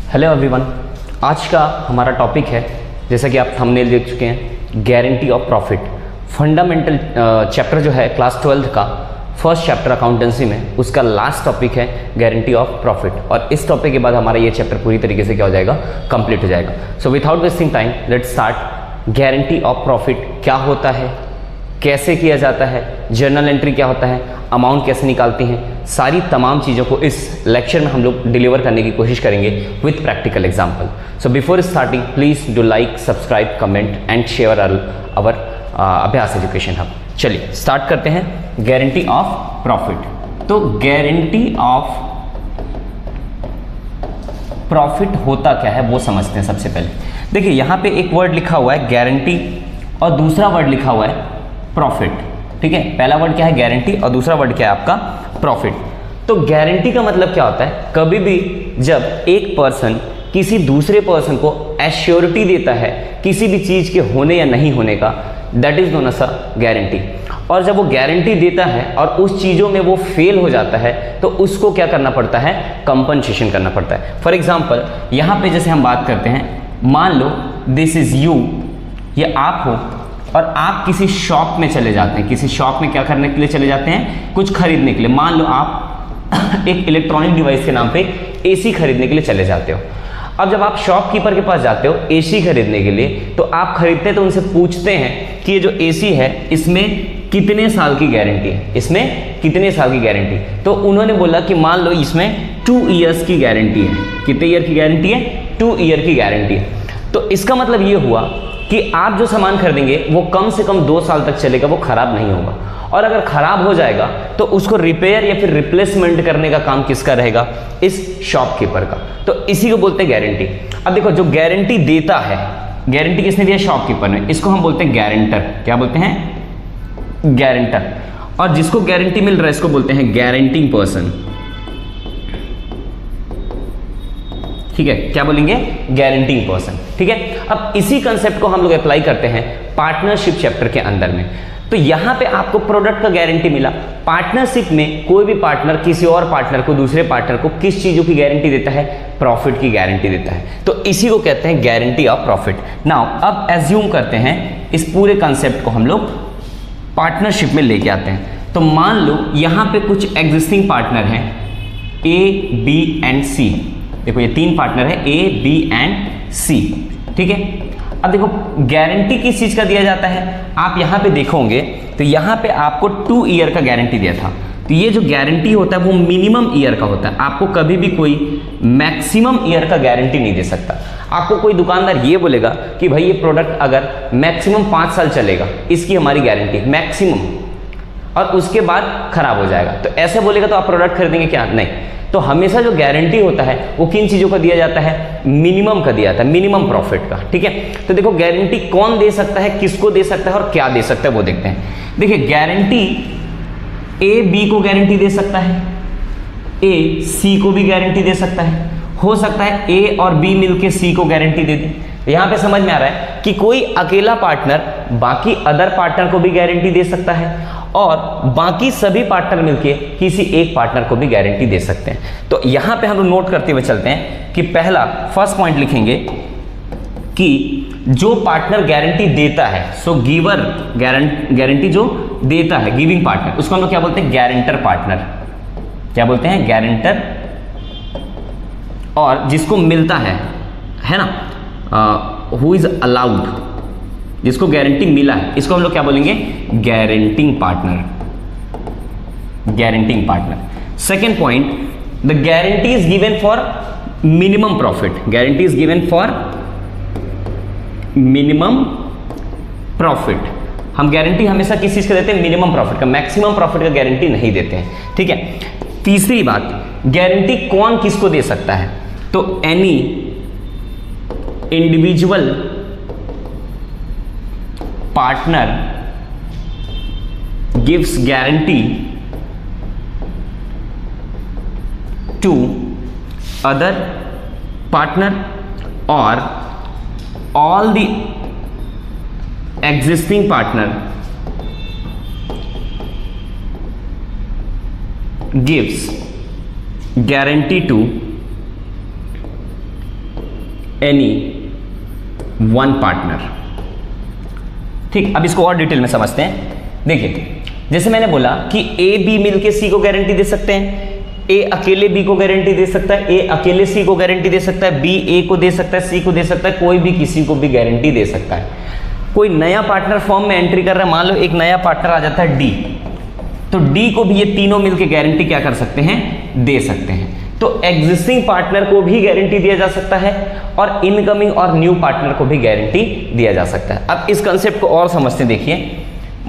Hello everyone, आज का हमारा टॉपिक है, जैसा कि आप थंबनेल देख चुके हैं, guarantee of profit. Fundamental chapter जो है क्लास 12 का फर्स्ट चैप्टर अकाउंटेंसी में, उसका लास्ट टॉपिक है गारंटी ऑफ प्रॉफिट। और इस टॉपिक के बाद हमारा ये चैप्टर पूरी तरीके से क्या हो जाएगा, कंप्लीट हो जाएगा। So without wasting time let's start. Guarantee of profit क्या होता है, कैसे किया जाता है, जर्नल एंट्री क्या होता है, अमाउंट कैसे निकालती हैं, सारी तमाम चीज़ों को इस लेक्चर में हम लोग डिलीवर करने की कोशिश करेंगे with practical example. So before starting please do like, subscribe, comment and share अवर अभ्यास एजुकेशन हब। चलिए स्टार्ट करते हैं। Guarantee of profit. तो गारंटी ऑफ प्रॉफिट होता क्या है वो समझते हैं। सबसे पहले देखिए, यहाँ पे एक वर्ड लिखा हुआ है गारंटी और दूसरा वर्ड लिखा हुआ है प्रॉफिट। ठीक है, पहला वर्ड क्या है गारंटी और दूसरा वर्ड क्या है आपका प्रॉफिट। तो गारंटी का मतलब क्या होता है, कभी भी जब एक पर्सन किसी दूसरे पर्सन को एश्योरिटी देता है किसी भी चीज के होने या नहीं होने का, that is known as a guarantee. और जब वो गारंटी देता है और उस चीजों में वो फेल हो जाता है तो उसको क्या करना पड़ता है, कंपनसेशन करना पड़ता है। फॉर एग्जाम्पल यहाँ पे जैसे हम बात करते हैं, मान लो दिस इज यू, ये आप हो और आप किसी शॉप में चले जाते हैं। किसी शॉप में क्या करने के लिए चले जाते हैं, कुछ खरीदने के लिए। मान लो आप एक इलेक्ट्रॉनिक डिवाइस के नाम पे एसी खरीदने के लिए चले जाते हो। अब जब आप शॉपकीपर के पास जाते हो एसी खरीदने के लिए, तो आप खरीदते हैं तो उनसे पूछते हैं कि ये जो एसी है इसमें कितने साल की गारंटी है, इसमें कितने साल की गारंटी। तो उन्होंने बोला कि मान लो इसमें 2 ईयर्स की गारंटी है। कितने ईयर की गारंटी है, 2 ईयर की गारंटी है। तो इसका मतलब ये हुआ कि आप जो सामान खरीदेंगे वो कम से कम 2 साल तक चलेगा, वो खराब नहीं होगा। और अगर खराब हो जाएगा तो उसको रिपेयर या फिर रिप्लेसमेंट करने का काम किसका रहेगा, इस शॉपकीपर का। तो इसी को बोलते हैं गारंटी। अब देखो, जो गारंटी देता है, गारंटी किसने दिया, शॉपकीपर ने, इसको हम बोलते हैं गारंटर। क्या बोलते हैं, गारंटर। और जिसको गारंटी मिल रहा है इसको बोलते हैं गारंटिंग पर्सन। ठीक है, क्या बोलेंगे, गारंटिंग पर्सन। ठीक है, अब इसी कंसेप्ट को हम लोग अप्लाई करते हैं पार्टनरशिप चैप्टर के अंदर में। तो यहां पे आपको प्रोडक्ट का गारंटी मिला। पार्टनरशिप में कोई भी पार्टनर किसी और पार्टनर को, दूसरे पार्टनर को किस चीजों की गारंटी देता है, प्रॉफिट की गारंटी देता है। तो इसी को कहते हैं गारंटी ऑफ प्रॉफिट। नाउ अब एज्यूम करते हैं इस पूरे कंसेप्ट को हम लोग पार्टनरशिप में लेके आते हैं। तो मान लो यहां पे कुछ एग्जिस्टिंग पार्टनर हैं ए, बी एंड सी। देखो ये 3 पार्टनर है ए, बी एंड सी। ठीक है, अब देखो गारंटी किस चीज का दिया जाता है, आप यहां पे देखोगे तो यहां पे आपको 2 ईयर का गारंटी दिया था। तो ये जो गारंटी होता है वो मिनिमम ईयर का होता है। आपको कभी भी कोई मैक्सिमम ईयर का गारंटी नहीं दे सकता। आपको कोई दुकानदार ये बोलेगा कि भाई ये प्रोडक्ट अगर मैक्सिमम 5 साल चलेगा, इसकी हमारी गारंटी मैक्सिमम, और उसके बाद खराब हो जाएगा, तो ऐसे बोलेगा तो आप प्रोडक्ट खरीदेंगे क्या, नहीं। तो हमेशा जो गारंटी होता है वो किन चीजों का दिया जाता है, मिनिमम का दिया जाता है, मिनिमम प्रॉफिट का। ठीक है, तो देखो गारंटी कौन दे सकता है, किसको दे सकता है और क्या दे सकता है वो देखते हैं। देखिए गारंटी ए बी को गारंटी दे सकता है, ए सी को भी गारंटी दे सकता है, हो सकता है ए और बी मिलके सी को गारंटी दे दे। यहां पे समझ में आ रहा है कि कोई अकेला पार्टनर बाकी अदर पार्टनर को भी गारंटी दे सकता है और बाकी सभी पार्टनर मिलके किसी एक पार्टनर को भी गारंटी दे सकते हैं। तो यहां पे हम लोग नोट करते हुए चलते हैं कि पहला फर्स्ट पॉइंट लिखेंगे कि जो पार्टनर गारंटी देता है, सो गिवर गारंटी जो देता है, गिविंग पार्टनर, उसको हम लोग क्या बोलते हैं, गारंटर पार्टनर। क्या बोलते हैं, गारंटर। और जिसको मिलता है ना, हु इज अलाउड, जिसको गारंटी मिला है, इसको हम लोग क्या बोलेंगे, guaranteeing partner. Guaranteeing partner. Second point, the guarantee is given for minimum profit. Guarantee is given for minimum profit. हम गारंटी हमेशा किस चीज का देते हैं, मिनिमम प्रॉफिट का, मैक्सिमम प्रॉफिट का गारंटी नहीं देते हैं। ठीक है, तीसरी बात, गारंटी कौन किसको दे सकता है, तो any individual partner gives guarantee to other partner or all the existing partner gives guarantee to any one partner. ठीक, अब इसको और डिटेल में समझते हैं। देखिए, जैसे मैंने बोला कि ए बी मिलके सी को गारंटी दे सकते हैं, ए अकेले बी को गारंटी दे सकता है, ए अकेले सी को गारंटी दे सकता है, बी ए को दे सकता है, सी को दे सकता है, कोई भी किसी को भी गारंटी दे सकता है। कोई नया पार्टनर फॉर्म में एंट्री कर रहा है, मान लो एक नया पार्टनर आ जाता है डी, तो डी को भी ये तीनों मिलके गारंटी क्या कर सकते हैं, दे सकते हैं। तो एग्जिस्टिंग पार्टनर को भी गारंटी दिया जा सकता है और इनकमिंग और न्यू पार्टनर को भी गारंटी दिया जा सकता है। अब इस कंसेप्ट को और समझते हैं। देखिए,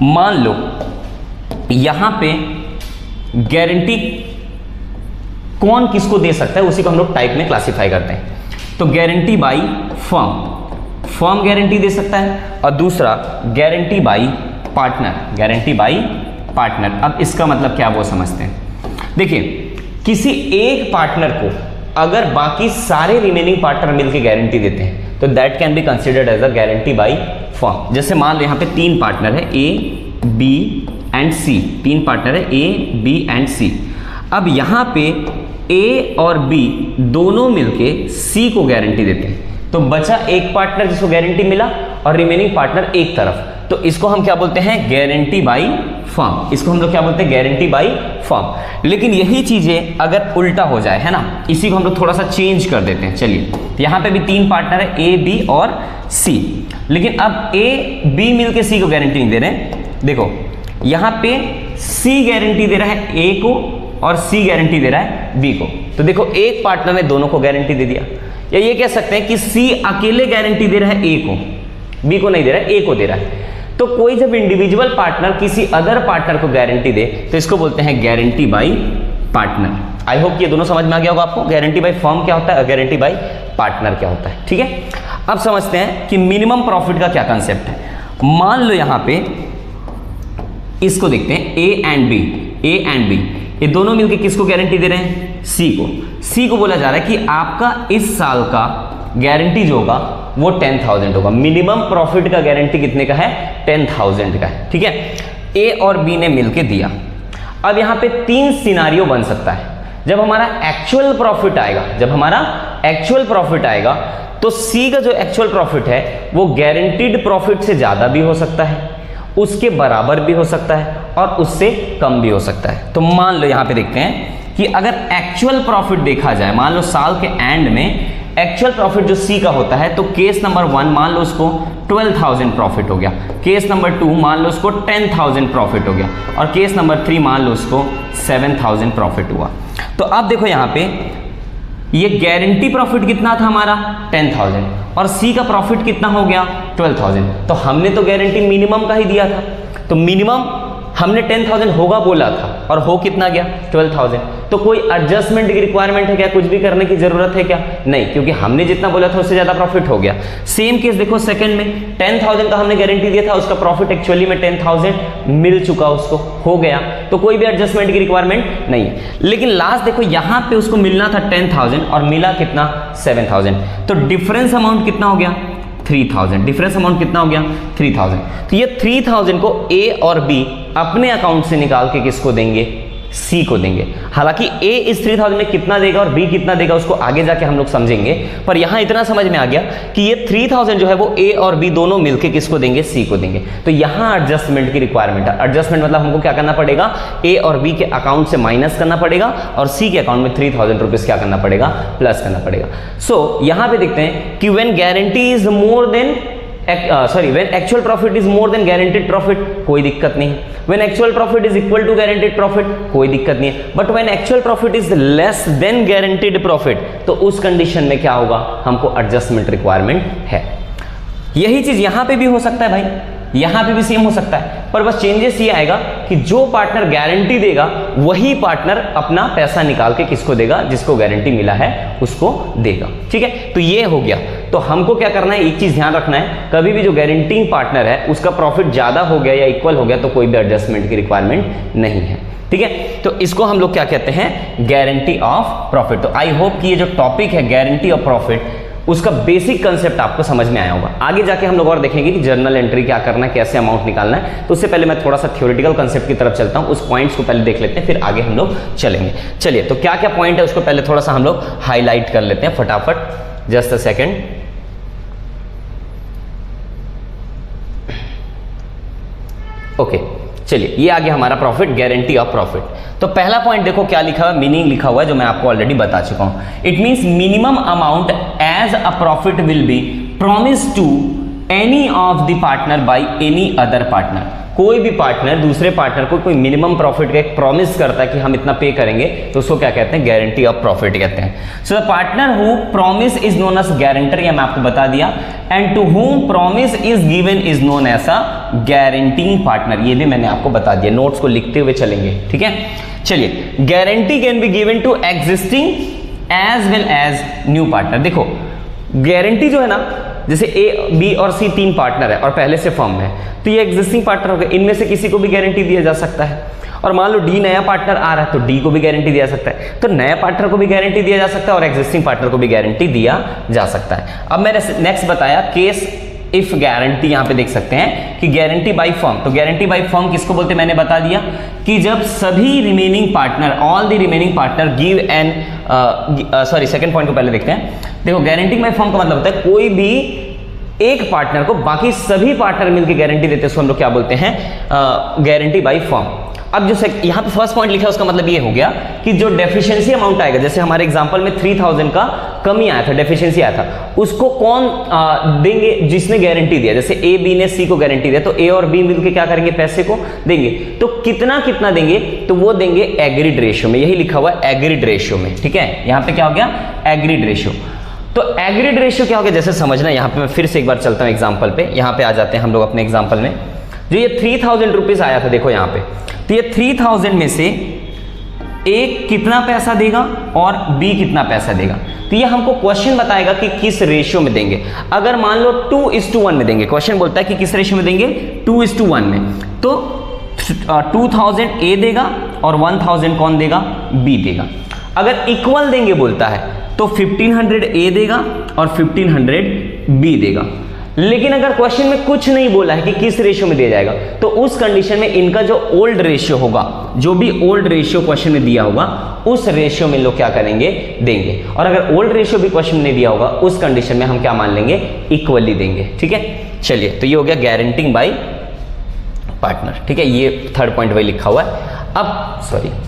मान लो यहां पे गारंटी कौन किसको दे सकता है, उसी को हम लोग टाइप में क्लासिफाई करते हैं। तो guarantee by firm, firm guarantee दे सकता है, और दूसरा guarantee by partner, guarantee by partner. अब इसका मतलब क्या वो समझते हैं। देखिए, किसी एक पार्टनर को अगर बाकी सारे रिमेनिंग पार्टनर मिलकर गारंटी देते हैं तो that can be considered as a guarantee by firm. जैसे मान लो यहाँ पे तीन पार्टनर है, ए बी एंड सी, तीन पार्टनर है ए बी एंड सी। अब यहाँ पे ए और बी दोनों मिलके सी को गारंटी देते हैं, तो बचा एक पार्टनर जिसको गारंटी मिला और रिमेनिंग पार्टनर एक तरफ, तो इसको हम क्या बोलते हैं, गारंटी बाई फर्म। इसको हम लोग क्या बोलते हैं, गारंटी बाई फर्म। लेकिन यही चीजें अगर उल्टा हो जाए, है ना, इसी को हम लोग थोड़ा सा चेंज कर देते हैं। चलिए, यहाँ पे भी तीन पार्टनर है ए बी और सी, लेकिन अब ए बी मिलके सी को गारंटी नहीं दे रहे। देखो, यहाँ पे सी गारंटी दे रहा है ए को और सी गारंटी दे रहा है बी को। तो देखो, एक पार्टनर ने दोनों को गारंटी दे दिया, या ये कह सकते हैं कि सी अकेले गारंटी दे रहा है ए को, बी को नहीं दे रहा है, ए को दे रहा है। तो कोई जब इंडिविजुअल पार्टनर किसी अदर पार्टनर को गारंटी दे तो इसको बोलते हैं guarantee by partner. I hope ये दोनों समझ में आ गया होगा आपको, गारंटी बाई फर्म क्या होता है, गारंटी बाई पार्टनर क्या होता है। ठीक है, अब समझते हैं कि मिनिमम प्रॉफिट का क्या कंसेप्ट है। मान लो यहां पे इसको देखते हैं, ए एंड बी, ये दोनों मिलकर किसको गारंटी दे रहे हैं, सी को। सी को बोला जा रहा है कि आपका इस साल का गारंटी जो होगा वो 10,000 होगा। मिनिमम प्रॉफिट का गारंटी कितने का है, 10,000 का है। ठीक है, ए और बी ने मिलके दिया। अब यहां पे तीन सिनारियो बन सकता है। जब हमारा एक्चुअल प्रॉफिट आएगा, तो सी का जो एक्चुअल प्रॉफिट है वो गारंटीड प्रॉफिट से ज्यादा भी हो सकता है, उसके बराबर भी हो सकता है और उससे कम भी हो सकता है। तो मान लो यहां पे देखते हैं कि अगर एक्चुअल प्रॉफिट देखा जाए, मान लो साल के एंड में एक्चुअल प्रॉफिट जो सी का होता है, तो केस नंबर 1 मान लो उसको 12,000 प्रॉफिट हो गया, केस नंबर 2 मान लो उसको 10,000 प्रॉफिट हो गया, और केस नंबर 3 मान लो उसको 7,000 प्रॉफिट हुआ। तो अब देखो यहां पे ये गारंटी प्रॉफिट कितना था हमारा, 10,000, और सी का प्रॉफिट कितना हो गया, 12,000। तो हमने तो गारंटी मिनिमम का ही दिया था, तो मिनिमम हमने 10,000 होगा बोला था और हो कितना गया, 12,000। तो कोई एडजस्टमेंट की रिक्वायरमेंट है क्या, कुछ भी करने की जरूरत है क्या, नहीं, क्योंकि हमने जितना बोला था उससे ज्यादा प्रॉफिट हो गया। सेम केस देखो सेकंड में, 10,000 का हमने गारंटी दिया था, उसका प्रॉफिट एक्चुअली में 10,000 मिल चुका, उसको हो गया, तो कोई भी एडजस्टमेंट की रिक्वायरमेंट नहीं है। लेकिन लास्ट देखो यहां पे उसको मिलना था 10,000 और मिला कितना, 7,000, तो डिफरेंस अमाउंट कितना हो गया, 3,000। डिफरेंस अमाउंट कितना हो गया, 3,000। तो ये 3,000 को ए और बी अपने अकाउंट से निकाल के किसको देंगे, सी को देंगे। हालांकि ए इस 3,000 में कितना देगा और बी कितना देगा उसको आगे जाके हम लोग समझेंगे, पर यहां इतना समझ में आ गया कि ये 3,000 जो है वो ए और बी दोनों मिलके किसको देंगे, सी को देंगे। तो यहां एडजस्टमेंट की रिक्वायरमेंट है। एडजस्टमेंट मतलब हमको क्या करना पड़ेगा, ए और बी के अकाउंट से माइनस करना पड़ेगा और सी के अकाउंट में 3,000 रुपीज क्या करना पड़ेगा, प्लस करना पड़ेगा। सो यहां पे देखते हैं कि when guarantee is more then when actual profit is more than guaranteed profit, कोई दिक्कत नहीं है। when actual profit is equal to guaranteed profit, कोई दिक्कत नहीं है। but when actual profit is less than guaranteed profit, तो उस कंडीशन में क्या होगा, हमको एडजस्टमेंट रिक्वायरमेंट है। यही चीज यहां पे भी हो सकता है भाई, यहां पे भी सेम हो सकता है, पर बस चेंजेस ये आएगा कि जो पार्टनर गारंटी देगा वही पार्टनर अपना पैसा निकाल के किसको देगा, जिसको गारंटी मिला है उसको देगा। ठीक है, तो ये हो गया। तो हमको क्या करना है, एक चीज ध्यान रखना है, कभी भी जो गारंटिंग पार्टनर है उसका प्रॉफिट ज्यादा हो गया या इक्वल हो गया तो कोई भी एडजस्टमेंट की रिक्वायरमेंट नहीं है। ठीक है, तो इसको हम लोग क्या कहते हैं, गारंटी ऑफ प्रॉफिट। तो आई होप कि ये जो टॉपिक है गारंटी ऑफ प्रॉफिट, उसका बेसिक कंसेप्ट आपको समझ में आया होगा। आगे जाके हम लोग और देखेंगे कि जर्नल एंट्री क्या करना है, कैसे अमाउंट निकालना है। तो उससे पहले मैं थोड़ा सा थ्योरेटिकल कंसेप्ट की तरफ चलता हूं, उस पॉइंट्स को पहले देख लेते हैं, फिर आगे हम लोग चलेंगे। चलिए, तो क्या क्या पॉइंट है उसको पहले थोड़ा सा हम लोग हाईलाइट कर लेते हैं फटाफट। Just a second. ओके चलिए, ये आ गया हमारा प्रॉफिट, गारंटी ऑफ प्रॉफिट। तो पहला पॉइंट देखो क्या लिखा हुआ है, मीनिंग लिखा हुआ है जो मैं आपको ऑलरेडी बता चुका हूं। It means minimum amount as a profit will be promise to any of the partner by any other partner. कोई भी पार्टनर दूसरे पार्टनर को कोई मिनिमम प्रॉफिट का एक प्रॉमिस करता है कि हम इतना पे करेंगे, तो उसको क्या कहते हैं, गारंटी ऑफ प्रॉफिट कहते हैं। So the partner who promise is known as guarantor, ये मैं आपको बता दिया। And to whom promise is given is known as a guaranteeing partner, ये भी मैंने आपको बता दिया, नोट्स को लिखते हुए चलेंगे, ठीक है। चलिए, guarantee can be given to existing as well as new partner. देखो गारंटी जो है ना, जैसे ए बी और सी तीन पार्टनर है और पहले से फर्म में, तो ये एग्जिस्टिंग पार्टनर हो गए, इनमें से किसी को भी गारंटी दिया जा सकता है। और मान लो डी नया पार्टनर आ रहा है तो डी को भी गारंटी दिया जा सकता है, तो नया पार्टनर को भी गारंटी दिया जा सकता है और एग्जिस्टिंग पार्टनर को भी गारंटी दिया जा सकता है। अब मैंने नेक्स्ट बताया केस इफ गारंटी, यहां पे देख सकते हैं कि गारंटी बाय फर्म, तो गारंटी बाय फर्म किसको बोलते हैं, मैंने बता दिया कि जब सभी remaining partner, all the remaining partner give an sorry second point को पहले देखते हैं। देखो गारंटी बाय फर्म का मतलब होता है कोई भी एक पार्टनर को बाकी सभी पार्टनर मिलकर गारंटी देते हैं, उसको हम लोग क्या बोलते हैं, गारंटी बाय फर्म। अब जो यहाँ पे फर्स्ट पॉइंट लिखा है उसका मतलब ये हो गया कि जो डेफिशिएंसी अमाउंट आएगा, जैसे हमारे एग्जांपल में 3000 का कमी आया था, डेफिशिएंसी आया था, उसको कौन देंगे, जिसने गारंटी दिया। जैसे ए बी ने सी को गारंटी दिया तो ए और बी मिलकर क्या करेंगे, पैसे को देंगे। तो कितना कितना देंगे, तो वो देंगे एग्रीड रेशियो में, यही लिखा हुआ है एग्रीड रेशियो में, ठीक है। यहाँ पे क्या हो गया, एग्रीड रेशियो। तो एग्रीड रेशियो क्या हो गया, जैसे समझना, यहाँ पे मैं फिर से एक बार चलता हूँ एग्जाम्पल पे, यहाँ पे आ जाते हैं हम लोग अपने एग्जाम्पल में। जो ये 3000 रुपीज आया था, देखो यहाँ पे, तो ये 3000 में से ए कितना पैसा देगा और बी कितना पैसा देगा, तो ये हमको क्वेश्चन बताएगा कि किस रेशियो में देंगे। अगर मान लो 2:1 में देंगे, क्वेश्चन बोलता है कि किस रेशियो में देंगे, 2:1 में, तो 2000 ए देगा और 1000 कौन देगा, बी देगा। अगर इक्वल देंगे बोलता है तो 1500 ए देगा और 1500 बी देगा। लेकिन अगर क्वेश्चन में कुछ नहीं बोला है कि किस रेशियो में दिया जाएगा, तो उस कंडीशन में इनका जो ओल्ड रेशियो होगा, जो भी ओल्ड रेशियो क्वेश्चन में दिया होगा, उस रेशियो में लोग क्या करेंगे, देंगे। और अगर ओल्ड रेशियो भी क्वेश्चन में नहीं दिया होगा, उस कंडीशन में हम क्या मान लेंगे, इक्वली देंगे, ठीक है। चलिए, तो ये हो गया गारंटिंग बाय पार्टनर, ठीक है। ये थर्ड पॉइंट वही लिखा हुआ है।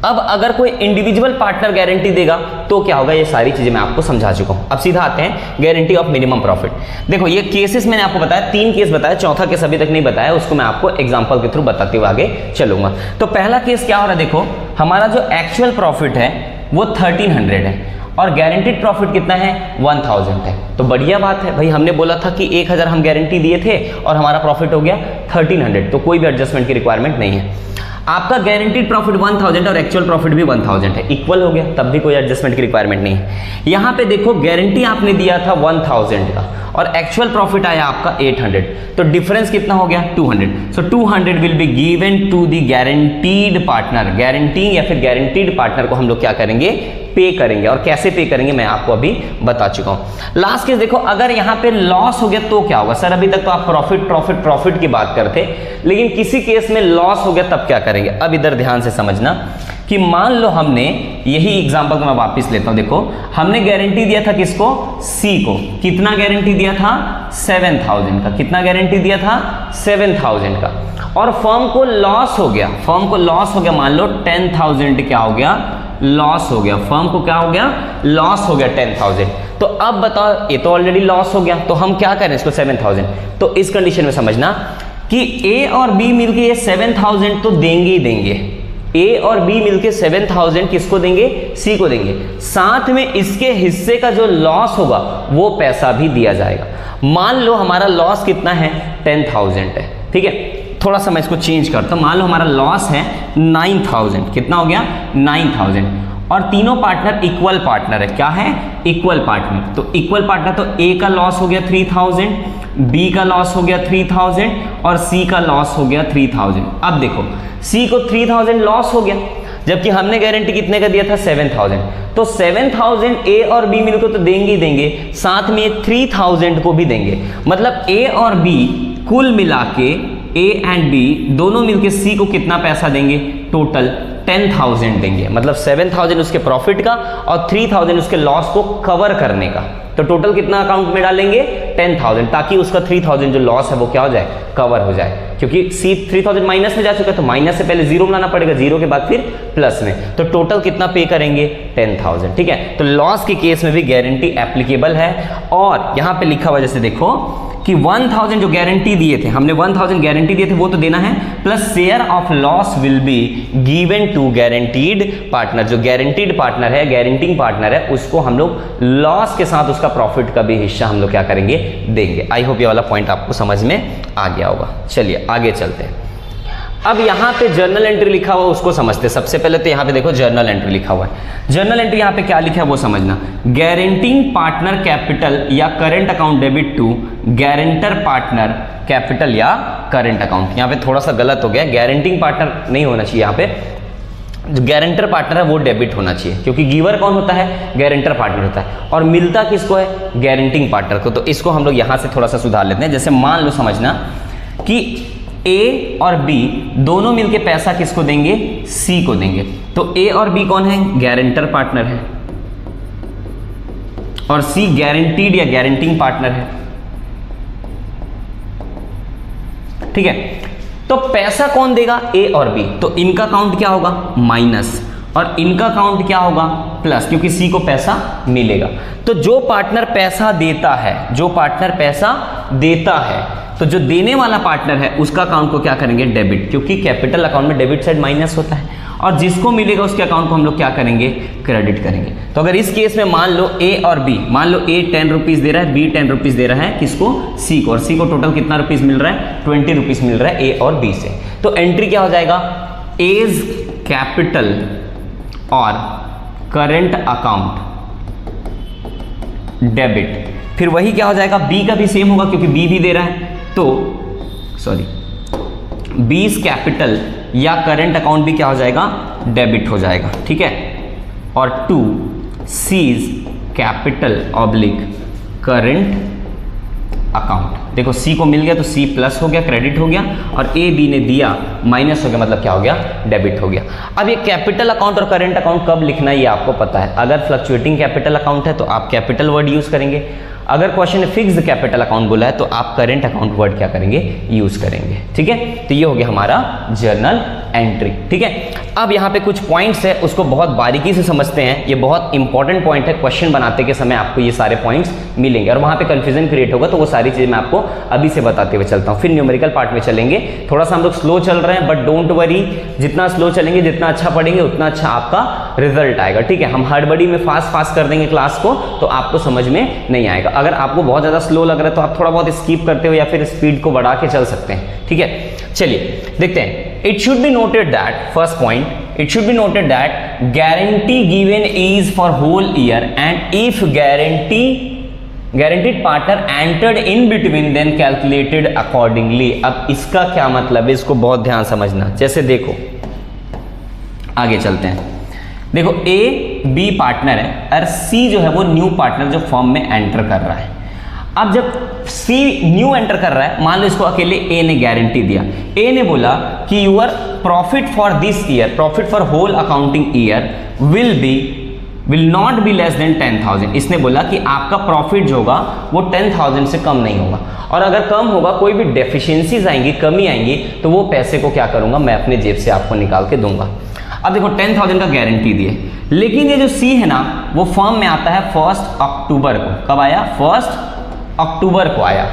अब अगर कोई इंडिविजुअल पार्टनर गारंटी देगा तो क्या होगा, ये सारी चीजें मैं आपको समझा चुका हूं। अब सीधा आते हैं गारंटी ऑफ मिनिमम प्रॉफिट। देखो ये केसेस मैंने आपको बताया, 3 केस बताया, चौथा केस अभी तक नहीं बताया, उसको मैं आपको एग्जांपल के थ्रू बताते हुए आगे चलूंगा। तो पहला केस क्या हो रहा है, देखो हमारा जो एक्चुअल प्रॉफिट है वो 1300 है और गारंटीड प्रॉफिट कितना है, 1000 है। तो बढ़िया बात है भाई, हमने बोला था कि 1000 हम गारंटी दिए थे और हमारा प्रॉफिट हो गया 1300, तो कोई भी एडजस्टमेंट की रिक्वायरमेंट नहीं है। आपका गारंटीड प्रॉफिट 1000 और एक्चुअल प्रॉफिट भी 1000 है, इक्वल हो गया, तब भी कोई एडजस्टमेंट की रिक्वायरमेंट नहीं है। यहां पे देखो गारंटी आपने दिया था 1000 का और एक्चुअल प्रॉफिट आया आपका 800, तो डिफरेंस कितना हो गया, 200। So 200 will be given to the guaranteed partner. Guarantee या फिर गारंटीड पार्टनर को हम लोग क्या करेंगे, पे करेंगे। और कैसे पे करेंगे मैं आपको अभी बता चुका हूं। लास्ट केस देखो, अगर यहां पे लॉस हो गया तो क्या होगा, सर अभी तक तो आप प्रॉफिट की बात करते, लेकिन किसी केस में लॉस हो गया तब क्या करेंगे। अब इधर ध्यान से समझना कि मान लो हमने, यही एग्जांपल को मैं वापस लेता हूं, देखो हमने गारंटी दिया था किसको, सी को, कितना गारंटी दिया था, 7000 का। कितना गारंटी दिया था, 7000 का। और फर्म को लॉस हो गया, मान लो 10000 क्या हो गया, लॉस हो गया। फर्म को क्या हो गया, लॉस हो गया 10000। तो अब बताओ, ये तो ऑलरेडी लॉस हो गया, तो हम क्या करें इसको 7000। तो इस कंडीशन में समझना कि ए और बी मिलके ये 7000 तो देंगे ही देंगे। ए और बी मिलके 7000 किसको देंगे, सी को देंगे। साथ में इसके हिस्से का जो लॉस होगा वो पैसा भी दिया जाएगा। मान लो हमारा लॉस कितना है, 10000 है, ठीक है। थोड़ा सा मैं इसको चेंज करता हूं, मान लो हमारा लॉस है 9000, कितना हो गया, 9000। और तीनों पार्टनर इक्वल पार्टनर है, क्या है, इक्वल पार्टनर। तो इक्वल पार्टनर, तो ए का लॉस हो गया 3000, बी का लॉस हो गया 3000 और सी का लॉस हो गया 3000। अब देखो सी को 3000 लॉस हो गया, जबकि हमने गारंटी कितने का दिया था, 7000। तो 7000 ए और बी मिलकर तो देंगे ही देंगे, साथ में 3000 को भी देंगे। मतलब ए और बी कुल मिला के, ए एंड बी दोनों मिलके सी को कितना पैसा देंगे, टोटल 10000 देंगे। मतलब 7000 उसके प्रॉफिट का और 3000 उसके लॉस को कवर करने का। तो टोटल कितना अकाउंट में डालेंगे, 10000, ताकि उसका 3000 जो लॉस है वो क्या हो जाए, कवर हो जाए। क्योंकि सी 3000 माइनस में जा चुका है, तो माइनस से पहले जीरो बनाना पड़ेगा, जीरो के बाद फिर प्लस में, तो टोटल कितना पे करेंगे 10,000। ठीक है, तो लॉस के केस में भी गारंटी एप्लीकेबल है। और यहां पे लिखा हुआ जैसे देखो कि 1000 जो गारंटी दिए थे, हमने 1000 गारंटी दिए थे वो तो देना है, plus share of loss will be given to guaranteed partner. जो गारंटीड पार्टनर है, गारंटिंग पार्टनर है, उसको हम लोग लॉस के साथ उसका प्रॉफिट का भी हिस्सा हम लोग क्या करेंगे, देंगे। आई होप ये वाला पॉइंट आपको समझ में आ गया होगा। चलिए आगे चलते हैं। अब यहाँ पे जर्नल एंट्री लिखा हुआ उसको समझते। सबसे पहले तो यहाँ पे देखो जर्नल एंट्री लिखा हुआ है। जर्नल एंट्री यहाँ पे क्या लिखा है वो समझना। गारंटिंग पार्टनर कैपिटल या current account debit to guarantor partner capital या करंट अकाउंट। यहाँ पे थोड़ा सा गलत हो गया, गारंटिंग पार्टनर नहीं होना चाहिए, यहाँ पे जो गारंटर पार्टनर है वो डेबिट होना चाहिए, क्योंकि गिवर कौन होता है, गारंटर पार्टनर होता है, और मिलता किसको है, गारंटिंग पार्टनर को। तो इसको हम लोग यहाँ से थोड़ा सा सुधार लेते हैं। जैसे मान लो समझना कि ए और बी दोनों मिलके पैसा किसको देंगे, सी को देंगे। तो ए और बी कौन है, गारंटर पार्टनर है, और सी गारंटीड या गारंटिंग पार्टनर है। ठीक है, तो पैसा कौन देगा, ए और बी। तो इनका काउंट क्या होगा, माइनस, और इनका काउंट क्या होगा, प्लस, क्योंकि सी को पैसा मिलेगा। तो जो पार्टनर पैसा देता है, जो पार्टनर पैसा देता है, तो जो देने वाला पार्टनर है उसका अकाउंट को क्या करेंगे, डेबिट, क्योंकि कैपिटल अकाउंट में डेबिट साइड माइनस होता है, और जिसको मिलेगा उसके अकाउंट को हम लोग क्या करेंगे, क्रेडिट करेंगे। तो अगर इस केस में मान लो ए और बी, मान लो ए 10 रुपीज दे रहा है, बी 10 रुपीज दे रहा है, किसको, सी को, और सी को टोटल कितना रुपीज मिल रहा है, 20 रुपीज मिल रहा है ए और बी से। तो एंट्री क्या हो जाएगा, एज कैपिटल और करंट अकाउंट डेबिट। फिर वही क्या हो जाएगा, बी का भी सेम होगा क्योंकि बी भी दे रहा है, तो सॉरी बीस कैपिटल या करंट अकाउंट भी क्या हो जाएगा, डेबिट हो जाएगा। ठीक है, और to C's capital oblique current account. देखो सी को मिल गया तो सी प्लस हो गया, क्रेडिट हो गया, और ए बी ने दिया माइनस हो गया, मतलब क्या हो गया, डेबिट हो गया। अब ये कैपिटल अकाउंट और करंट अकाउंट कब लिखना है ये आपको पता है। अगर फ्लक्चुएटिंग कैपिटल अकाउंट है तो आप कैपिटल वर्ड यूज करेंगे, अगर क्वेश्चन में फिक्स्ड कैपिटल अकाउंट बोला है तो आप करंट अकाउंट वर्ड क्या करेंगे, यूज करेंगे। ठीक है, तो ये हो गया हमारा जर्नल एंट्री। ठीक है, अब यहाँ पे कुछ पॉइंट्स है उसको बहुत बारीकी से समझते हैं। ये बहुत इंपॉर्टेंट पॉइंट है, क्वेश्चन बनाते के समय आपको ये सारे पॉइंट्स मिलेंगे और वहाँ पे कंफ्यूजन क्रिएट होगा, तो वो सारी चीजें मैं आपको अभी से बताते हुए चलता हूँ। फिर न्यूमेरिकल पार्ट में चलेंगे। थोड़ा सा हम लोग स्लो चल रहे हैं, बट डोंट वरी, जितना स्लो चलेंगे, जितना अच्छा पढ़ेंगे, उतना अच्छा आपका रिजल्ट आएगा। ठीक है, हम हड़बड़ी में फास्ट कर देंगे क्लास को तो आपको समझ में नहीं आएगा। अगर आपको बहुत ज्यादा स्लो लग रहा है तो आप थोड़ा बहुत स्किप करते हो या फिर स्पीड को बढ़ा के चल सकते हैं। ठीक है, चलिए देखते हैं। It should be noted that, first point, it should be noted that guarantee given is for whole year and if guaranteed partner entered in between then calculated accordingly। अब इसका क्या मतलब है, इसको बहुत ध्यान समझना। जैसे देखो आगे चलते हैं, देखो ए बी पार्टनर है और सी जो है वो न्यू पार्टनर जो फॉर्म में एंटर कर रहा है। अब जब सी न्यू एंटर कर रहा है, मान लो इसको अकेले ए ने गारंटी दिया, ए ने बोला कि your profit for this year, profit for whole accounting year will not be less than 10,000। इसने बोला कि आपका प्रॉफिट जो होगा वो 10,000 से कम नहीं होगा, और अगर कम होगा, कोई भी डेफिशिएंसीज आएंगी, कमी आएंगी, तो वो पैसे को क्या करूंगा, मैं अपने जेब से आपको निकाल के दूंगा। अब देखो 10,000 का गारंटी दिए, लेकिन ये जो सी है ना वो फॉर्म में आता है 1 अक्टूबर को। कब आया, 1 अक्टूबर को आया,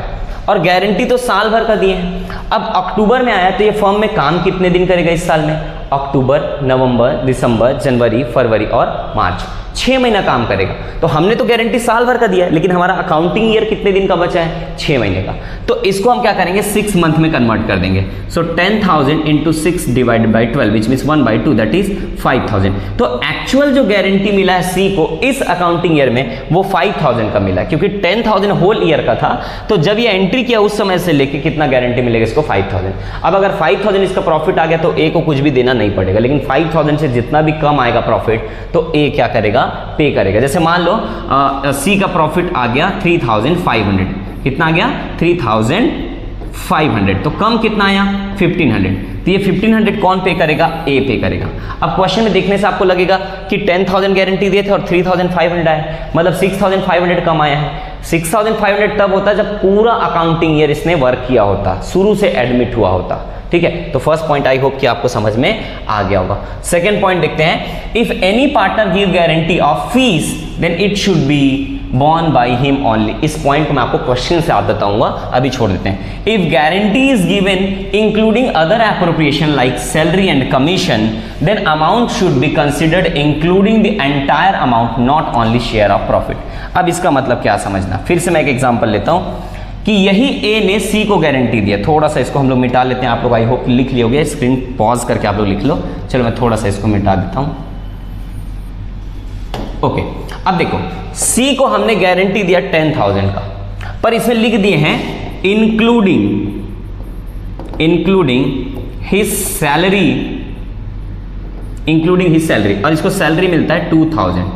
और गारंटी तो साल भर का दिए हैं। अब अक्टूबर में आया तो ये फर्म में काम कितने दिन करेगा इस साल में, अक्टूबर, नवंबर, दिसंबर, जनवरी, फरवरी और मार्च, 6 महीना काम करेगा। तो हमने तो गारंटी साल भर का दिया है, लेकिन हमारा अकाउंटिंग ईयर कितने दिन का बचा है, 6 महीने का। तो इसको हम क्या करेंगे, 6 मंथ में कन्वर्ट कर देंगे। सो 10,000 into 6 divided by 12 which means 1/2 that is 5,000। तो एक्चुअल जो गारंटी मिला है सी को इस अकाउंटिंग ईयर में वो 5,000 का मिला, क्योंकि 10,000 होल ईयर का था। तो जब ये एंट्री किया उस समय से लेके कितना गारंटी मिलेगा इसको, 5,000। अब अगर 5,000 इसका प्रॉफिट आ गया तो ए को कुछ भी देना नहीं पड़ेगा, लेकिन 5,000 से जितना भी कम आएगा प्रॉफिट तो ए क्या करेगा, पे करेगा। जैसे मान लो सी का प्रॉफिट आ गया 3,500, कितना आ गया, 3,500, 500, तो कम कितना आया 1500। तो ये 1500 कौन पे करेगा, ए पे करेगा। अब क्वेश्चन में देखने से आपको लगेगा कि 10,000 गारंटी दिए थे और 3,500 आया, मतलब 6,500 कम आया है। 6,500 तब होता जब पूरा अकाउंटिंग ईयर इसने वर्क किया होता, शुरू से एडमिट हुआ होता। ठीक है, तो फर्स्ट पॉइंट आई होप कि आपको समझ में आ गया होगा। सेकेंड पॉइंट देखते हैं, if any partner give guarantee of fees then it should be borne by him only। इस पॉइंट को मैं आपको क्वेश्चन से याद बताऊंगा, अभी छोड़ देते हैं। If guarantee is given including other appropriation like salary and commission then amount should be considered including the entire amount, not only share of profit. अब इसका मतलब क्या समझना, फिर से मैं एक एग्जांपल लेता हूं कि यही ए ने सी को गारंटी दिया। थोड़ा सा इसको हम लोग मिटा लेते हैं, आप लोग आई होप लिख लियोगे, स्क्रीन पॉज करके आप लोग लिख लो। चलो मैं थोड़ा सा इसको मिटा देता हूं। ओके, अब देखो सी को हमने गारंटी दिया 10,000 का, पर इसमें लिख दिए हैं इंक्लूडिंग हिज सैलरी, और इसको सैलरी मिलता है 2,000।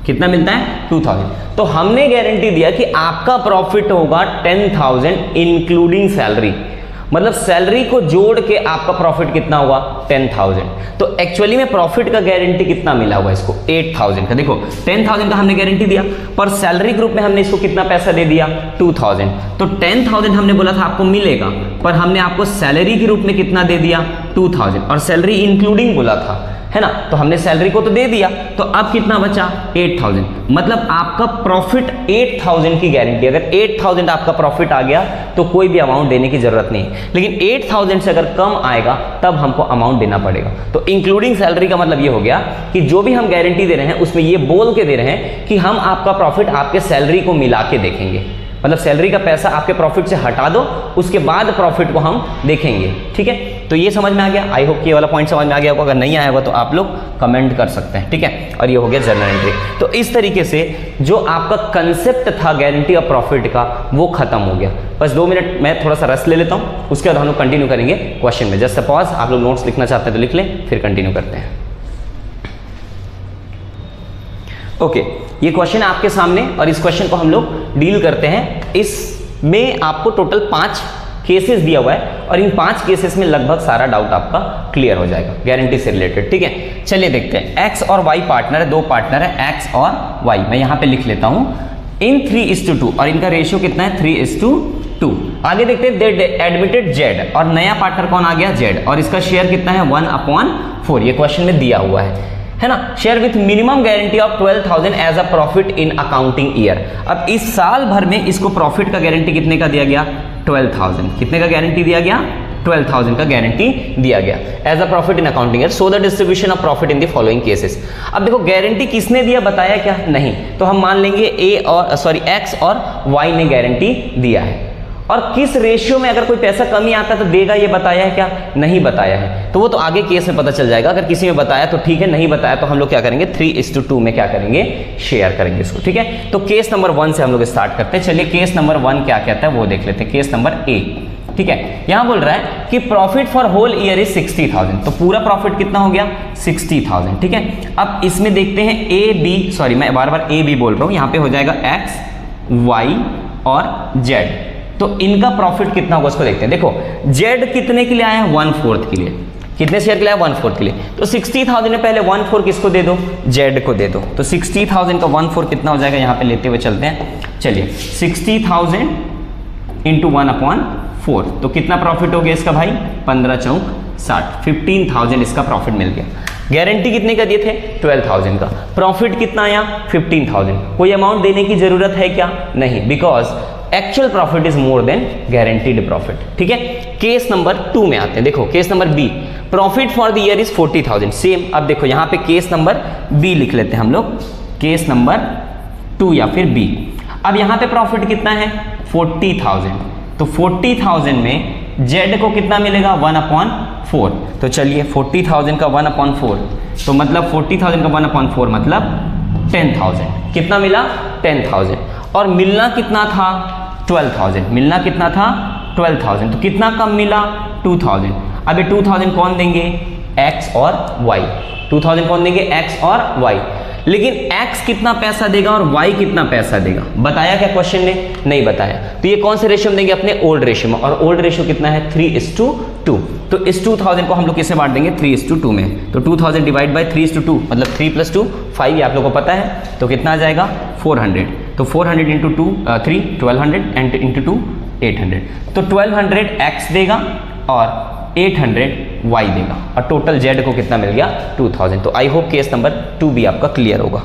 कितना मिलता है 2,000। तो हमने गारंटी दिया कि आपका प्रॉफिट होगा 10,000 इंक्लूडिंग सैलरी, मतलब सैलरी को जोड़ के आपका प्रॉफिट कितना होगा 10,000। तो एक्चुअली में प्रॉफिट का गारंटी कितना मिला हुआ इसको 8,000 का। देखो 10,000 का हमने गारंटी दिया, पर सैलरी ग्रुप में हमने इसको कितना पैसा दे दिया 2,000। तो 10,000 हमने बोला था आपको मिलेगा, पर हमने आपको सैलरी के रूप में कितना दे दिया 2,000, और सैलरी इंक्लूडिंग बोला था, है ना। तो हमने सैलरी को तो दे दिया, तो अब कितना बचा 8,000, मतलब आपका प्रॉफिट 8,000 की गारंटी। अगर 8,000 आपका प्रॉफिट आ गया तो कोई भी अमाउंट देने की जरूरत नहीं, लेकिन 8,000 से अगर कम आएगा तब हमको अमाउंट देना पड़ेगा। तो इंक्लूडिंग सैलरी का मतलब ये हो गया कि जो भी हम गारंटी दे रहे हैं उसमें ये बोल के दे रहे हैं कि हम आपका प्रॉफिट आपके सैलरी को मिला के देखेंगे, मतलब सैलरी का पैसा आपके प्रॉफिट से हटा दो, उसके बाद प्रॉफिट को हम देखेंगे। ठीक है, तो ये समझ में आ गया। आई होप कि ये वाला पॉइंट समझ में आ गया होगा, अगर नहीं आया होगा तो आप लोग कमेंट कर सकते हैं। ठीक है, और ये हो गया जर्नल एंट्री। तो इस तरीके से जो आपका कंसेप्ट था गारंटी ऑफ प्रॉफिट का वो खत्म हो गया। बस 2 मिनट मैं थोड़ा सा रेस्ट ले लेता हूँ, उसके बाद हम लोग कंटिन्यू करेंगे क्वेश्चन में। जस्ट पॉज, आप लोग नोट्स लिखना चाहते हैं तो लिख लें, फिर कंटिन्यू करते हैं। ओके, ये क्वेश्चन आपके सामने, और इस क्वेश्चन को हम लोग डील करते हैं। इसमें आपको टोटल 5 केसेस दिया हुआ है, और इन 5 केसेस में लगभग सारा डाउट आपका क्लियर हो जाएगा गारंटी से रिलेटेड। ठीक है, चलिए देखते हैं। एक्स और वाई पार्टनर है, 2 पार्टनर है एक्स और वाई। मैं यहां पे लिख लेता हूं इन 3:2, और इनका रेशियो कितना है 3:2। आगे देखते हैं दे एडमिटेड जेड, और नया पार्टनर कौन आ गया जेड, और इसका शेयर कितना है 1/4। ये क्वेश्चन में दिया हुआ है ना। Share with minimum guarantee of 12,000 as a profit in accounting year. अब इस साल भर में इसको प्रॉफिट का गारंटी कितने का दिया गया 12,000। कितने का गारंटी दिया गया 12,000 का गारंटी दिया गया as a profit in accounting year. So the distribution of profit in the following cases. अब देखो गारंटी किसने दिया बताया क्या, नहीं, तो हम मान लेंगे एक्स और वाई ने गारंटी दिया है। और किस रेशियो में अगर कोई पैसा कमी आता तो देगा, ये बताया है क्या, नहीं बताया है। तो वो तो आगे केस में पता चल जाएगा। अगर किसी में बताया तो ठीक है, नहीं बताया तो हम लोग क्या करेंगे 3:2 में क्या करेंगे शेयर करेंगे इसको। ठीक है, तो केस नंबर 1 से हम लोग स्टार्ट करते हैं। चलिए केस नंबर 1 क्या कहता है वो देख लेते हैं। केस नंबर ए, ठीक है, यहां बोल रहा है कि profit for whole year is 60,000। तो पूरा प्रॉफिट कितना हो गया 60,000। ठीक है, अब इसमें देखते हैं ए बी, सॉरी मैं बार बार ए बी बोल रहा हूं, यहां पे हो जाएगा एक्स वाई और जेड। तो इनका प्रॉफिट कितना होगा उसको देखते हैं। देखो जेड कितने के लिए आया है 1/4 के लिए, कितने शेयर के लिए 1/4 के लिए, तो 60,000 में पहले 1/4 किसको दे दो जेड को दे दो। तो 60,000 का 1/4 कितना हो जाएगा, यहां पे लेते हुए चलते हैं। चलिए 60,000 इंटू 1/4, तो कितना प्रॉफिट हो गया इसका भाई 15 चौक 60, 15,000 इसका प्रॉफिट मिल गया। गारंटी कितने का दिए थे 12,000 का, प्रॉफिट कितना आया 15,000। कोई अमाउंट देने की जरूरत है क्या, नहीं, because actual profit is more than guaranteed profit. ठीक है, केस नंबर 2 में आते हैं। देखो case number b, profit for the year is 40,000। Same, अब देखो यहां पे केस नंबर बी लिख लेते हैं हम लोग, केस नंबर 2 या फिर बी। अब यहां पे प्रॉफिट कितना है 40,000, तो 40,000 में जेड को कितना मिलेगा 1/4। तो चलिए 40,000 का 1/4, तो मतलब 40,000 का 1/4 मतलब 10,000। कितना मिला 10,000, और मिलना कितना था 12,000। मिलना कितना था 12,000, तो कितना कम मिला 2,000। अब ये 2,000 कौन देंगे x और y। 2000 कौन देंगे? x और y। लेकिन x कितना पैसा देगा और y कितना पैसा देगा बताया क्या क्वेश्चन ने? नहीं बताया। तो ये कौन से रेशियो में देंगे? अपने ओल्ड रेशियो में। और ओल्ड रेशियो कितना है? 3:2। तो इस 2000 को हम लोग किससे बांट देंगे? 3:2 में। तो 2000 डिवाइड बाई 3:2 मतलब 3 + 2 5, ये आप लोगों को पता है। तो कितना आ जाएगा? 400। तो 400 इंटू 3 1200 एंड इंटू 2 800। तो 1200 x देगा और 800 y देगा और टोटल z को कितना मिल गया? 2000। तो आई होप केस नंबर 2 भी आपका क्लियर होगा।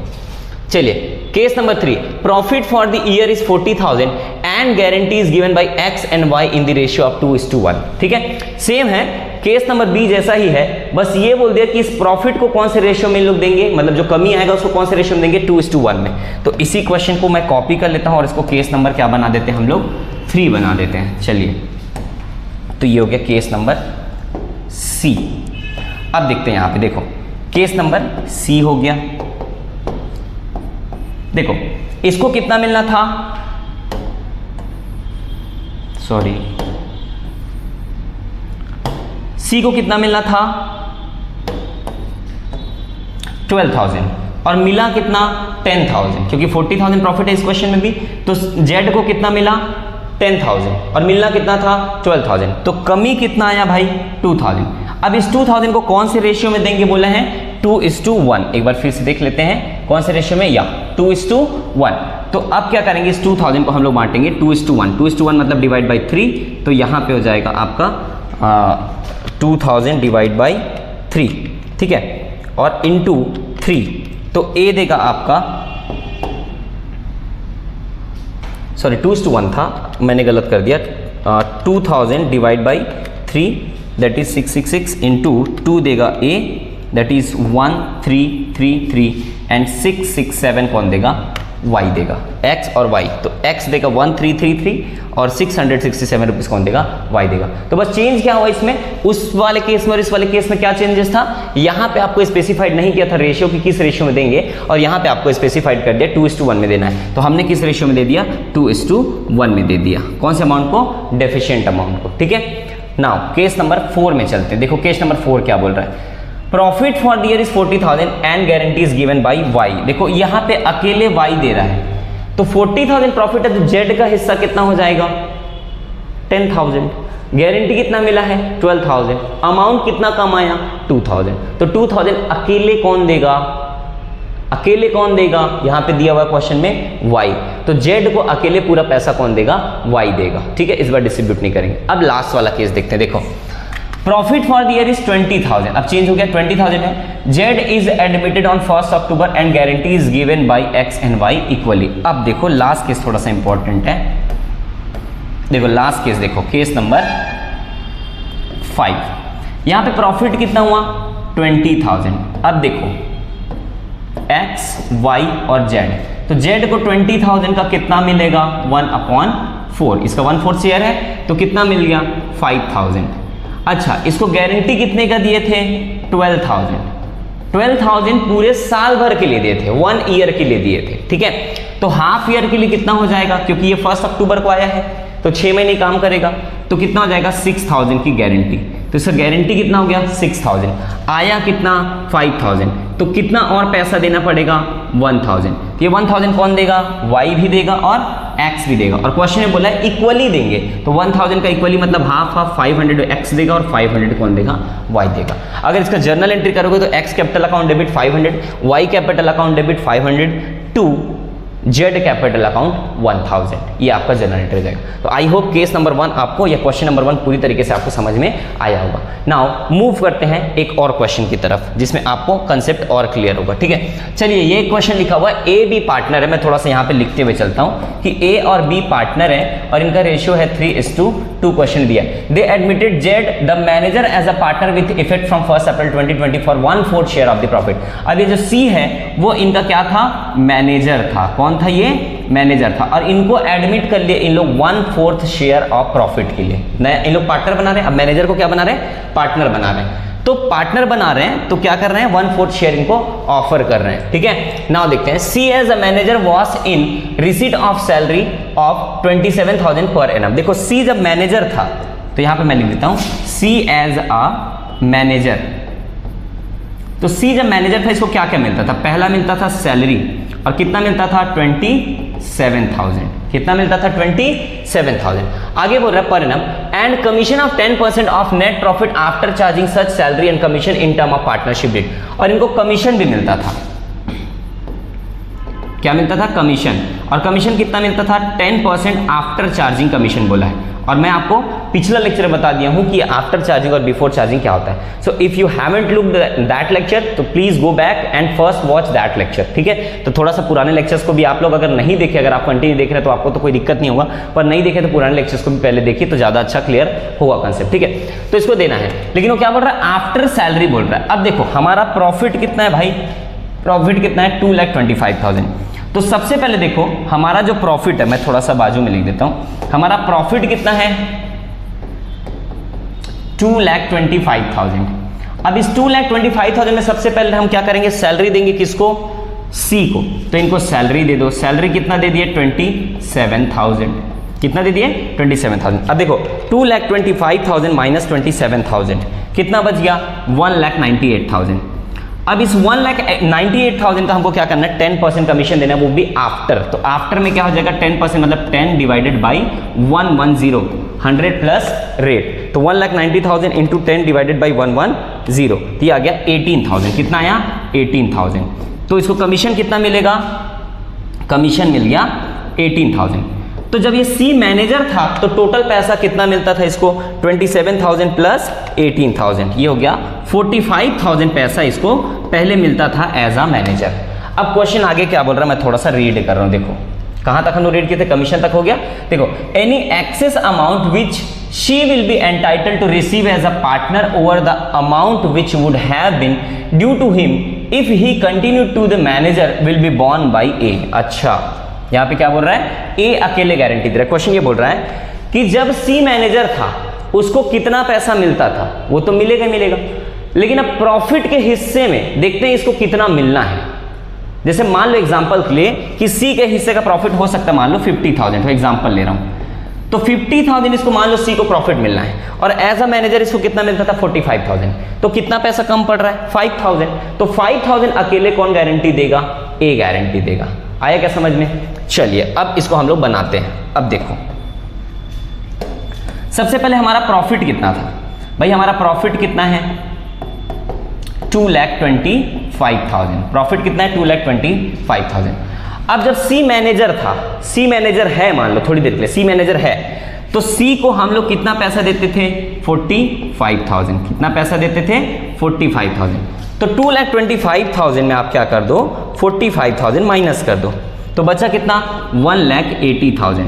चलिए case number 3, profit for the year is 40,000 and guarantee is given by x and y in the ratio of 2:1। ठीक है, सेम है, केस नंबर बी जैसा ही है, बस ये बोल दिया कि इस प्रॉफिट को कौन से रेशियो में लोग देंगे, मतलब जो कमी आएगा उसको कौन से रेशियो में देंगे? 2:1 में। तो इसी क्वेश्चन को मैं कॉपी कर लेता हूं और इसको केस नंबर क्या बना देते हैं हम लोग? 3 बना देते हैं। चलिए, तो ये हो गया केस नंबर सी। अब देखते हैं यहां पे, देखो केस नंबर सी हो गया। देखो इसको कितना मिलना था? सॉरी, सी को कितना मिलना था? 12,000 और मिला कितना? 10,000, क्योंकि 40,000 प्रॉफिट है इस क्वेश्चन में भी। तो जेड को कितना मिला? 10,000 और मिलना कितना था? 12,000। तो कमी कितना आया भाई? 2,000। अब इस 2,000 को कौन से रेशियो में देंगे बोला है? 2:1। एक बार फिर से देख लेते हैं कौन से रेशियो में, या 2:1। तो अब क्या करेंगे? इस 2,000 को हम लोग बांटेंगे 2:1। 2:1 मतलब डिवाइड बाई 3। तो यहां पे हो जाएगा आपका 2000 डिवाइड बाई 3, ठीक है, और इंटू 3। तो ए देगा आपका, सॉरी 2:1 था, मैंने गलत कर दिया। 2000 divide by 3 that is 666 into 2 देगा ए दैट इज 1333 एंड 667 कौन देगा? y देगा, x और y। तो x देगा 1333 और 667 रुपीज कौन देगा? y देगा। तो बस चेंज क्या हुआ इसमें? उस वाले केस में और इस वाले केस में क्या चेंजेस था? यहाँ पे आपको स्पेसिफाइड नहीं किया था रेशियो की किस रेशियो में देंगे, और यहाँ पे आपको स्पेसिफाइड कर दिया 2:1 में देना है। तो हमने किस रेशियो में दे दिया? 2:1 में दे दिया। कौन से अमाउंट को? डेफिशिएंट अमाउंट को। ठीक है, नाउ केस नंबर 4 में चलते हैं। देखो केस नंबर 4 क्या बोल रहा है? Profit for the year is 40,000 and guarantee is given by y। देखो यहाँ पे अकेले y दे रहा है, तो 40,000 प्रॉफिट है, तो z का हिस्सा कितना हो जाएगा? 10,000। गारंटी कितना मिला है? 12,000। अमाउंट कितना कम आया? 2,000। तो 2,000 अकेले कौन देगा? अकेले कौन देगा? यहां पे दिया हुआ क्वेश्चन में y। तो z को अकेले पूरा पैसा कौन देगा? y देगा। ठीक है, इस बार डिस्ट्रीब्यूट नहीं करेंगे। अब लास्ट वाला केस देखते हैं। देखो profit for the year is 20,000। अब चेंज हो गया, 20,000 है। z is admitted on 1 October and guarantee is given by x and y equally. अब देखो लास्ट केस थोड़ा सा इंपॉर्टेंट है। देखो लास्ट केस, देखो केस नंबर 5। यहां पे प्रॉफिट कितना हुआ? 20,000। अब देखो x, y और z, तो z को 20,000 का कितना मिलेगा? 1/4। इसका 1/4 शेयर है, तो कितना मिल गया? 5,000। अच्छा, इसको गारंटी कितने का दिए थे? 12,000। 12,000 पूरे साल भर के लिए दिए थे, 1 ईयर के लिए दिए थे। ठीक है, तो हाफ ईयर के लिए कितना हो जाएगा? क्योंकि ये 1 अक्टूबर को आया है, तो 6 महीने काम करेगा, तो कितना हो जाएगा? 6,000 की गारंटी। तो इसका गारंटी कितना हो गया? 6,000। आया कितना? 5,000। तो कितना और पैसा देना पड़ेगा? 1,000। ये 1,000 कौन देगा? y भी देगा और x भी देगा। और क्वेश्चन में बोला है इक्वली देंगे, तो 1,000 का इक्वली मतलब हाफ हाफ, 500 x देगा और 500 कौन देगा? y देगा। अगर इसका जर्नल एंट्री करोगे तो x capital account debit 500, y capital account debit 500 to z capital account 1000, ये आपका जनरल एंट्री जाएगा। तो आई होप केस नंबर 1 आपको या क्वेश्चन नंबर 1 पूरी तरीके से आपको समझ में आया होगा। नाउ मूव करते हैं एक और क्वेश्चन की तरफ जिसमें आपको कंसेप्ट और क्लियर होगा। ठीक है, चलिए ये क्वेश्चन लिखा हुआ है ए बी पार्टनर है। मैं थोड़ा सा यहाँ पे लिखते हुए चलता हूँ कि ए और बी पार्टनर है और इनका रेशियो है 3:2। क्वेश्चन दिया, they admitted Z the manager as a partner with effect from 1 April 2020 for 1/4 share of the profit. अब ये जो सी है वो इनका क्या था? मैनेजर था। कौन था ये? मैनेजर था। और इनको एडमिट कर लिए इन लोग 1/4 शेयर ऑफ प्रॉफिट के लिए। नया इन लोग पार्टनर बना रहे हैं। अब मैनेजर को क्या बना रहे हैं? पार्टनर बना रहे हैं। तो पार्टनर बना रहे हैं तो क्या कर रहे हैं? 1/4 शेयर इनको ऑफर कर रहे हैं। ठीक है, नाउ देखते हैं। C as a manager was in receipt of salary of 27,000 per annum. देखो सी जब मैनेजर था तो यहां पे मैं लिख देता हूं सी एज अ मैनेजर तो सी जब मैनेजर था इसको क्या क्या मिलता था? पहला मिलता था सैलरी, और कितना मिलता था? 27,000। कितना मिलता था? 27,000। आगे बोल रहा है परिणाम and commission of 10% of net profit after charging such salary and commission in term of partnership deed. और इनको कमीशन भी मिलता था। क्या मिलता था? कमीशन। और कमीशन कितना मिलता था? 10% आफ्टर चार्जिंग कमीशन बोला है। और मैं आपको पिछला लेक्चर बता दिया हूं कि आफ्टर चार्जिंग और बिफोर चार्जिंग क्या होता है। So if you haven't looked that lecture तो please go back and first watch that lecture, ठीक है। तो थोड़ा सा पुराने लेक्चर्स को भी आप लोग अगर नहीं देखे, अगर आप कंटिन्यू देख रहे हैं तो आपको तो कोई दिक्कत नहीं होगा, पर नहीं देखे तो पुराने लेक्चर्स को भी पहले देखिए तो ज्यादा अच्छा क्लियर होगा कंसेप्ट, ठीक है। तो इसको देना है, लेकिन वो क्या बोल रहा है? आफ्टर सैलरी बोल रहा है। अब देखो हमारा प्रॉफिट कितना है भाई? प्रॉफिट कितना है? 2,25,000। तो सबसे पहले देखो हमारा जो प्रॉफिट है, मैं थोड़ा सा बाजू में लिख देता हूं, हमारा प्रॉफिट कितना है? 2,25,000। अब इस 2,25,000 में सबसे पहले हम क्या करेंगे? सैलरी देंगे किसको? सी को। तो इनको सैलरी दे दो। सैलरी कितना दे दिए? 27,000। कितना दे दिए? 27,000। अब देखो 2,25,000 माइनस 27,000 कितना बच गया? 1,98,000। अब इस 1,98,000 का हमको क्या करना है? 10% कमीशन देना है, वो भी आफ्टर। तो आफ्टर में क्या हो जाएगा? 10% मतलब 10 डिवाइडेड बाई 110, 100 प्लस रेट। तो 1,90,000 इंटू 10 डिवाइडेड बाई 110, तो ये आ गया 18,000। कितना आया? 18,000। तो इसको कमीशन कितना मिलेगा? कमीशन मिल गया 18,000। तो जब ये सी मैनेजर था तो टोटल पैसा कितना मिलता था इसको? 27,000 प्लस 18,000, ये हो गया 45,000 पैसा इसको पहले मिलता था एज अ मैनेजर। अब क्वेश्चन आगे क्या बोल रहा है, मैं थोड़ा सा रीड कर रहा हूं। देखो कहां तक हम लोग रीड किए थे? कमीशन तक हो गया। देखो any excess amount which she will be entitled to receive as a partner over the amount which would have been due to him if he continue to the manager will be borne by A. अच्छा, यहां पे क्या बोल रहा है? ए अकेले guarantee दे रहा है। क्वेश्चन ये बोल रहा है कि जब सी मैनेजर था उसको कितना पैसा मिलता था? वो तो मिलेगा मिलेगा, लेकिन अब प्रॉफिट के हिस्से में देखते हैं इसको कितना मिलना है। जैसे मान लो एग्जांपल के लिए कि सी के हिस्से का प्रॉफिट हो सकता है मान लो 50,000, तो एग्जांपल ले रहा हूं। तो 50,000 इसको मान लो सी को प्रॉफिट मिलना है, और एज अ मैनेजर इसको कितना मिलता था? 45,000। तो कितना पैसा कम पड़ रहा है? 5,000। तो 5,000 अकेले कौन गारंटी देगा? ए गारंटी देगा। आया क्या समझ में? चलिए अब इसको हम लोग बनाते हैं। अब देखो सबसे पहले हमारा प्रॉफिट कितना था भाई? हमारा प्रॉफिट कितना है? 2,25,000। प्रॉफिट कितना है? 2,25,000। अब जब सी मैनेजर था, सी मैनेजर है मान लो थोड़ी देर के लिए सी मैनेजर है, तो सी को हम लोग कितना पैसा देते थे? 45,000। कितना पैसा देते थे? 45,000। तो 2,25,000 में आप क्या कर दो? 45,000 माइनस कर दो, तो बचा कितना? 1,80,000।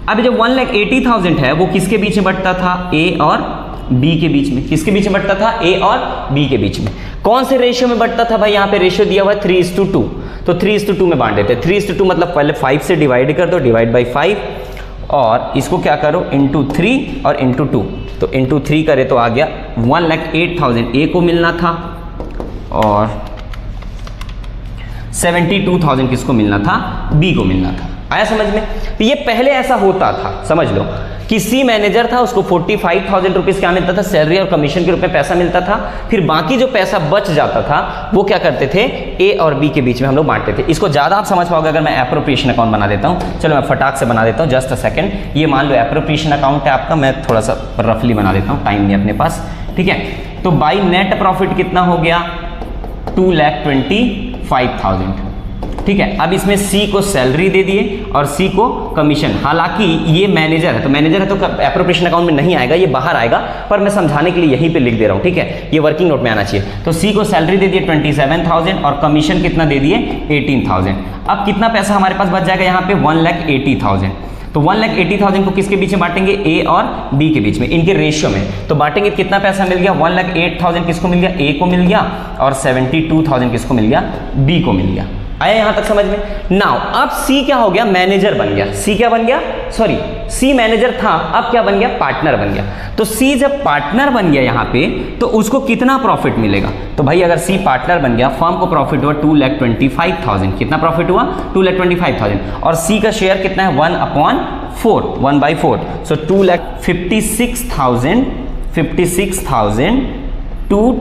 अब जब 1,80,000 है वो किसके बीच में बंटता था? ए और बी के बीच में। किसके बीच में बंटता था? ए और बी के बीच में। कौन से रेशियो में बंटता था भाई? यहाँ पे रेशियो दिया हुआ है 3:2, तो 3:2 में बांट देते हैं। 3:2 मतलब पहले 5 से डिवाइड कर दो, डिवाइड बाई 5, और इसको क्या करो? इंटू 3 और इंटू 2। तो इंटू 3 करे तो आ गया 1,08,000 ए को मिलना था, और 72,000 किसको मिलना था? बी को मिलना था। आया समझ में? तो ये पहले ऐसा होता था, समझ लो कि सी मैनेजर था उसको 45,000 रुपीज क्या मिलता था? सैलरी और कमीशन के रूप में पैसा मिलता था। फिर बाकी जो पैसा बच जाता था वो क्या करते थे? ए और बी के बीच में हम लोग बांटते थे। इसको ज्यादा आप समझ पाओगे अगर मैं एप्रोप्रिएशन अकाउंट बना देता हूं। चलो मैं फटाक से बना देता हूं, जस्ट अ सेकंड। ये मान लो एप्रोप्रिएशन अकाउंट है आपका, मैं थोड़ा सा रफली बना देता हूं, टाइम नहीं अपने पास, ठीक है। तो बाई नेट प्रॉफिट कितना हो गया? 2,25,000, ठीक है। अब इसमें सी को सैलरी दे दिए और सी को कमीशन। हालांकि ये मैनेजर है, तो मैनेजर है तो एप्रोप्रिएशन अकाउंट में नहीं आएगा, ये बाहर आएगा, पर मैं समझाने के लिए यहीं पे लिख दे रहा हूं, ठीक है। ये वर्किंग नोट में आना चाहिए। तो सी को सैलरी दे दिए 27,000 और कमीशन कितना दे दिए? 18,000। अब कितना पैसा हमारे पास बच जाएगा यहाँ पे? 1,80,000। तो 1,80,000 को किसके बीच में बांटेंगे? ए और बी के बीच में, इनके रेशियो में। तो बांटेंगे कितना पैसा मिल गया? 1,08,000 किसको मिल गया? ए को मिल गया, और 72,000 किसको मिल गया? बी को मिल गया। आया यहां तक समझ में? नाउ अब सी क्या हो गया? मैनेजर बन गया। सी क्या बन गया? सॉरी, सी मैनेजर था, अब क्या बन गया? पार्टनर बन गया। तो सी जब पार्टनर बन गया यहां पे, तो उसको कितना प्रॉफिट मिलेगा? तो भाई अगर सी पार्टनर बन गया, फर्म को प्रॉफिट हुआ 2,25,000। कितना प्रॉफिट हुआ? 2,25,000। और सी का शेयर कितना है? 1/4, 1/4। सो 2,56,000 टू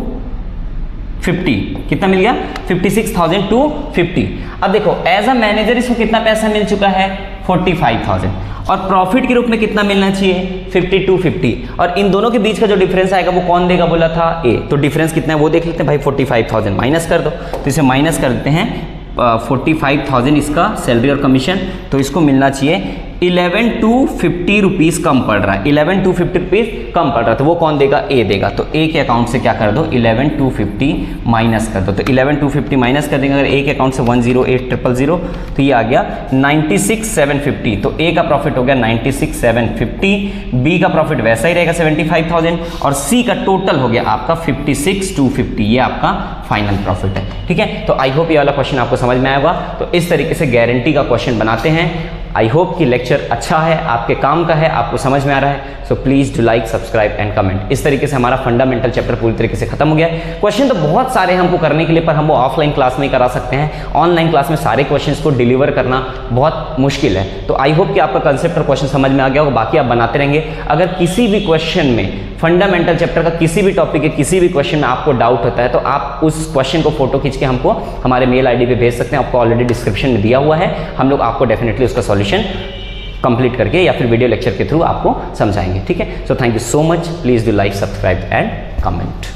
50, कितना मिल गया 56,000 टू 50। अब देखो एज अ मैनेजर इसको कितना पैसा मिल चुका है 45,000, और प्रॉफिट के रूप में कितना मिलना चाहिए 50 टू 50, और इन दोनों के बीच का जो डिफरेंस आएगा वो कौन देगा बोला था ए। तो डिफरेंस कितना है वो देख लेते हैं भाई, 45,000 माइनस कर दो, तो इसे माइनस कर देते हैं 45,000 इसका सैलरी और कमीशन, तो इसको मिलना चाहिए 11 टू 50 रुपीज़ कम पड़ रहा है, 11 टू 50 रुपीज़ कम पड़ रहा है, तो वो कौन देगा ए देगा। तो ए के अकाउंट से क्या कर दो 11 टू 50 माइनस कर दो, तो 11 टू 50 माइनस कर देंगे अगर ए के अकाउंट से 108,000, तो ये आ गया 96,750, तो ए का प्रॉफिट हो गया 96,750, बी का प्रॉफिट वैसा ही रहेगा 75,000, और सी का टोटल हो गया आपका 56,250, ये आपका फाइनल प्रॉफिट है। ठीक है, तो आई होप ये वाला क्वेश्चन आपको समझ में आया होगा। तो इस तरीके से गारंटी का क्वेश्चन बनाते हैं। आई होप कि लेक्चर अच्छा है, आपके काम का है, आपको समझ में आ रहा है। So please do like, subscribe and comment. इस तरीके से हमारा फंडामेंटल चैप्टर पूरी तरीके से खत्म हो गया है। क्वेश्चन तो बहुत सारे हमको करने के लिए, पर हम वो ऑफलाइन क्लास में करा सकते हैं, ऑनलाइन क्लास में सारे क्वेश्चंस को डिलीवर करना बहुत मुश्किल है। तो आई होप कि आपका कंसेप्ट और क्वेश्चन समझ में आ गया होगा। बाकी आप बनाते रहेंगे। अगर किसी भी क्वेश्चन में, फंडामेंटल चैप्टर का किसी भी टॉपिक के किसी भी क्वेश्चन में आपको डाउट होता है, तो आप उस क्वेश्चन को फोटो खींच के हमको हमारे मेल आईडी पे भेज सकते हैं। आपको ऑलरेडी डिस्क्रिप्शन में दिया हुआ है, हम लोग आपको डेफिनेटली उसका सॉल्यूशन कंप्लीट करके या फिर वीडियो लेक्चर के थ्रू आपको समझाएंगे। ठीक है, so thank you so much. Please do like, subscribe and comment.